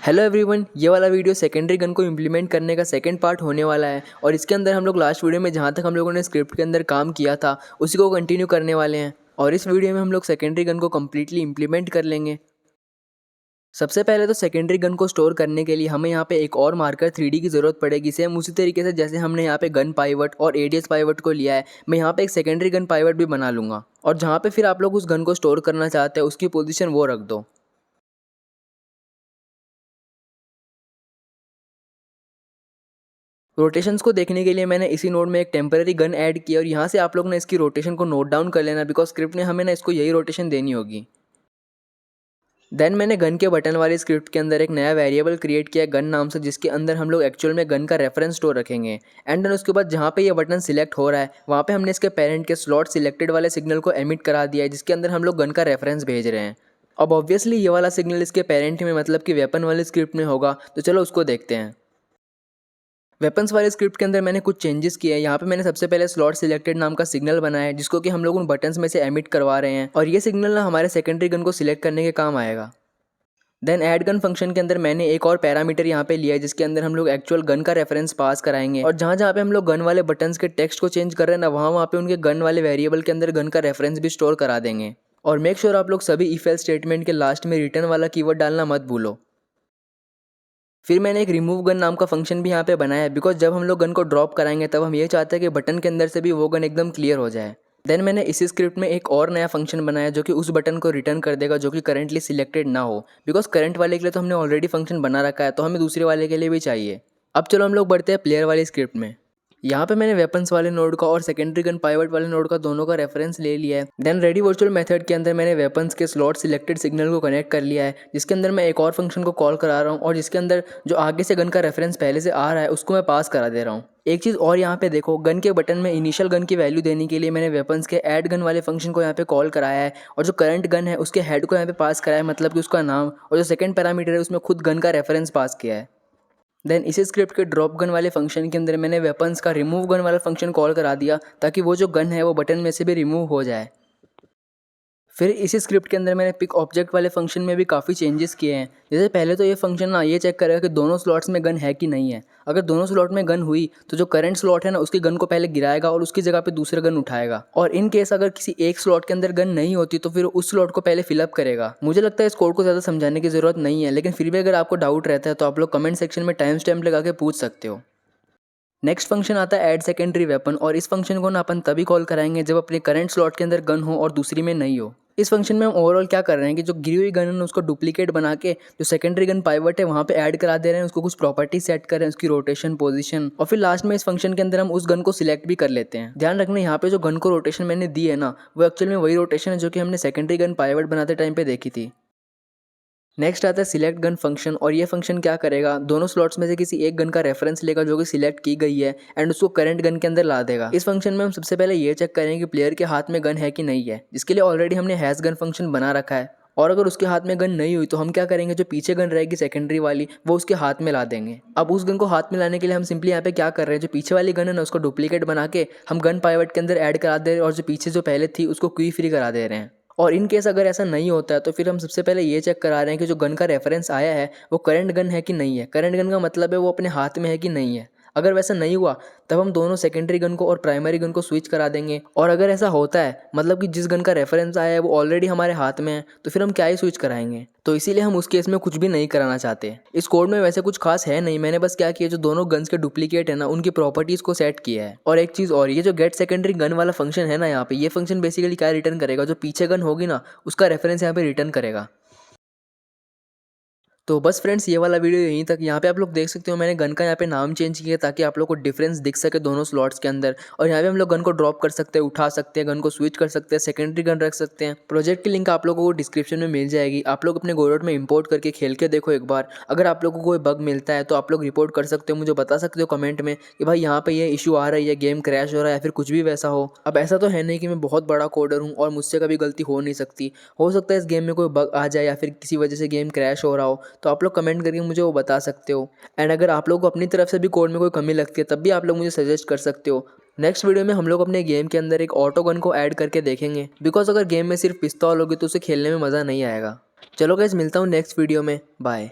Hello everyone, ये वाला video secondary gun को इम्प्लीमेंट करने का सेकंड पार्ट होने वाला है और इसके अंदर हम लोग लास्ट वीडियो में जहाँ तक हम लोगों ने स्क्रिप्ट के अंदर काम किया था उसी को कंटिन्यू करने वाले हैं और इस वीडियो में हम लोग सेकेंडरी गन को कम्प्लीटली इम्प्लीमेंट कर लेंगे। सबसे पहले तो सेकेंडरी गन को स्टोर करने के लिए हमें यहाँ पे एक और मार्कर 3D की ज़रूरत पड़ेगी। सेम उसी तरीके से जैसे हमने यहाँ पे गन पाइवट और एडीएस पाइवट को लिया है, मैं यहाँ पे एक सेकेंडरी गन पाइवट भी बना लूँगा और जहाँ पे फिर आप लोग उस गन को स्टोर करना चाहते हैं उसकी पोजीशन वो रख दो। रोटेशंस को देखने के लिए मैंने इसी नोड में एक टेम्पररी गन ऐड किया और यहाँ से आप लोग ने इसकी रोटेशन को नोट डाउन कर लेना, बिकॉज स्क्रिप्ट ने हमें ना इसको यही रोटेशन देनी होगी। देन मैंने गन के बटन वाली स्क्रिप्ट के अंदर एक नया वेरिएबल क्रिएट किया गन नाम से, जिसके अंदर हम लोग एक्चुअल में गन का रेफरेंस स्टोर रखेंगे। एंड देन उसके बाद जहाँ पे ये बटन सिलेक्ट हो रहा है वहाँ पे हमने इसके पेरेंट के स्लॉट सिलेक्टेड वाले सिग्नल को एमिट करा दिया है, जिसके अंदर हम लोग गन का रेफरेंस भेज रहे हैं। अब ऑब्वियसली ये वाला सिग्नल इसके पेरेंट में मतलब कि वेपन वाली स्क्रिप्ट में होगा, तो चलो उसको देखते हैं। वेपन्स वाले स्क्रिप्ट के अंदर मैंने कुछ चेंजेस किए हैं। यहाँ पे मैंने सबसे पहले स्लॉट सिलेक्टेड नाम का सिग्नल बनाया है, जिसको कि हम लोग उन बटन्स में से एमिट करवा रहे हैं और ये सिग्नल ना हमारे सेकेंडरी गन को सिलेक्ट करने के काम आएगा। देन ऐड गन फंक्शन के अंदर मैंने एक और पैरामीटर यहाँ पे लिया है, जिसके अंदर हम लोग एक्चुअल गन का रेफरेंस पास कराएंगे और जहाँ जहाँ पे हम लोग गन वाले बटन्स के टेक्स्ट को चेंज कर रहे हैं ना, वहाँ पे उनके गन वाले वेरिएबल के अंदर गन का रेफरेंस भी स्टोर करा देंगे। और मेक श्योर आप लोग सभी इफ एल्स स्टेटमेंट के लास्ट में रिटर्न वाला कीवर्ड डालना मत भूलो। फिर मैंने एक रिमूव गन नाम का फंक्शन भी यहाँ पे बनाया है, बिकॉज जब हम लोग गन को ड्रॉप कराएंगे तब हम ये चाहते हैं कि बटन के अंदर से भी वो गन एकदम क्लियर हो जाए। देन मैंने इसी स्क्रिप्ट में एक और नया फंक्शन बनाया जो कि उस बटन को रिटर्न कर देगा जो कि करंटली सिलेक्टेड ना हो, बिकॉज करंट वाले के लिए तो हमने ऑलरेडी फंक्शन बना रखा है, तो हमें दूसरे वाले के लिए भी चाहिए। अब चलो हम लोग बढ़ते हैं प्लेयर वाली स्क्रिप्ट में। यहाँ पे मैंने वेपन्स वाले नोड का और सेकेंडरी गन पाइवट वाले नोड का दोनों का रेफरेंस ले लिया है। देन रेडी वर्चुअल मेथड के अंदर मैंने वेपन्स के स्लॉट सिलेक्टेड सिग्नल को कनेक्ट कर लिया है, जिसके अंदर मैं एक और फंक्शन को कॉल करा रहा हूँ और जिसके अंदर जो आगे से गन का रेफरेंस पहले से आ रहा है उसको मैं पास करा दे रहा हूँ। एक चीज़ और यहाँ पे देखो, गन के बटन में इनिशियल गन की वैल्यू देने के लिए मैंने वेपन्स के ऐड गन वाले फंक्शन को यहाँ पे कॉल कराया है और जो करंट गन है उसके हेड को यहाँ पे पास कराया है, मतलब कि उसका नाम, और जो सेकंड पैरामीटर है उसमें खुद गन का रेफरेंस पास किया है। देन इसी स्क्रिप्ट के ड्रॉप गन वाले फंक्शन के अंदर मैंने वेपन्स का रिमूव गन वाला फंक्शन कॉल करा दिया ताकि वो जो गन है वो बटन में से भी रिमूव हो जाए। फिर इसी स्क्रिप्ट के अंदर मैंने पिक ऑब्जेक्ट वाले फंक्शन में भी काफ़ी चेंजेस किए हैं। जैसे पहले तो ये फंक्शन ना ये चेक करेगा कि दोनों स्लॉट्स में गन है कि नहीं है। अगर दोनों स्लॉट में गन हुई तो जो करंट स्लॉट है ना उसकी गन को पहले गिराएगा और उसकी जगह पे दूसरा गन उठाएगा, और इन केस अगर किसी एक स्लॉट के अंदर गन नहीं होती तो फिर उस स्लॉट को पहले फिलअप करेगा। मुझे लगता है इस कोड को ज़्यादा समझाने की ज़रूरत नहीं है, लेकिन फिर भी अगर आपको डाउट रहता है तो आप लोग कमेंट सेक्शन में टाइम स्टैम्प लगा के पूछ सकते हो। नेक्स्ट फंक्शन आता है ऐड सेकेंडरी वेपन, और इस फंक्शन को ना अपन तभी कॉल कराएंगे जब अपने करंट स्लॉट के अंदर गन हो और दूसरी में नहीं हो। इस फंक्शन में हम ओवरऑल क्या कर रहे हैं कि जो गिरी हुई गन है उसको डुप्लीकेट बना के जो सेकेंडरी गन पाइवट है वहाँ पे ऐड करा दे रहे हैं, उसको कुछ प्रॉपर्टी सेट कर रहे हैं, उसकी रोटेशन, पोजीशन, और फिर लास्ट में इस फंक्शन के अंदर हम उस गन को सिलेक्ट भी कर लेते हैं। ध्यान रखना यहाँ पे जो गन को रोटेशन मैंने दी है ना वो एक्चुअल में वही रोटेशन है जो कि हमने सेकेंडरी गन पाइवट बनाते टाइम पे देखी थी। नेक्स्ट आता है सिलेक्ट गन फंक्शन, और ये फंक्शन क्या करेगा, दोनों स्लॉट्स में से किसी एक गन का रेफरेंस लेगा जो कि सिलेक्ट की गई है एंड उसको करंट गन के अंदर ला देगा। इस फंक्शन में हम सबसे पहले ये चेक करेंगे कि प्लेयर के हाथ में गन है कि नहीं है, जिसके लिए ऑलरेडी हमने हैज गन फंक्शन बना रखा है। और अगर उसके हाथ में गन नहीं हुई तो हम क्या करेंगे, जो पीछे गन रहेगी सेकेंडरी वाली वो उसके हाथ में ला देंगे। अब उस गन को हाथ में लाने के लिए हम सिंपली यहाँ पे क्या कर रहे हैं, जो पीछे वाली गन है ना उसको डुप्लीकेट बना के हम गन पाइवट के अंदर ऐड करा दे रहे हैं और जो पीछे जो पहले थी उसको क्वी फ्री करा दे रहे हैं। और इन केस अगर ऐसा नहीं होता है तो फिर हम सबसे पहले ये चेक करा रहे हैं कि जो गन का रेफरेंस आया है वो करंट गन है कि नहीं है। करंट गन का मतलब है वो अपने हाथ में है कि नहीं है। अगर वैसा नहीं हुआ तब हम दोनों सेकेंडरी गन को और प्राइमरी गन को स्विच करा देंगे, और अगर ऐसा होता है मतलब कि जिस गन का रेफरेंस आया है वो ऑलरेडी हमारे हाथ में है तो फिर हम क्या ही स्विच कराएंगे। तो इसीलिए हम उस केस में कुछ भी नहीं कराना चाहते। इस कोड में वैसे कुछ खास है नहीं, मैंने बस क्या किया, जो दोनों गन्स के डुप्लीकेट है ना उनकी प्रॉपर्टीज को सेट किया है। और एक चीज़ और, ये जो गेट सेकेंडरी गन वाला फंक्शन है ना यहाँ पे, ये फंक्शन बेसिकली क्या रिटर्न करेगा, जो पीछे गन होगी ना उसका रेफरेंस यहाँ पे रिटर्न करेगा। तो बस फ्रेंड्स, ये वाला वीडियो यहीं तक। यहाँ पे आप लोग देख सकते हो मैंने गन का यहाँ पे नाम चेंज किया ताकि आप लोग को डिफरेंस दिख सके दोनों स्लॉट्स के अंदर। और यहाँ पे हम लोग गन को ड्रॉप कर सकते हैं, उठा सकते हैं, गन को स्विच कर सकते हैं, सेकेंडरी गन रख सकते हैं। प्रोजेक्ट की लिंक आप लोगों को डिस्क्रिप्शन में मिल जाएगी, आप लोग अपने गोडोट में इंपोर्ट करके खेल के देखो एक बार। अगर आप लोगों को कोई बग मिलता है तो आप लोग रिपोर्ट कर सकते हो, मुझे बता सकते हो कमेंट में कि भाई यहाँ पे ये इशू आ रही है, गेम क्रैश हो रहा है या फिर कुछ भी वैसा हो। अब ऐसा तो है नहीं कि मैं बहुत बड़ा कोडर हूँ और मुझसे कभी गलती हो नहीं सकती, हो सकता है इस गेम में कोई बग आ जाए या फिर किसी वजह से गेम क्रैश हो रहा हो, तो आप लोग कमेंट करके मुझे वो बता सकते हो। एंड अगर आप लोग को अपनी तरफ से भी कोड में कोई कमी लगती है तब भी आप लोग मुझे सजेस्ट कर सकते हो। नेक्स्ट वीडियो में हम लोग अपने गेम के अंदर एक ऑटो गन को ऐड करके देखेंगे, बिकॉज अगर गेम में सिर्फ पिस्तौल होगी तो उसे खेलने में मज़ा नहीं आएगा। चलो गाइस, मिलता हूँ नेक्स्ट वीडियो में, बाय।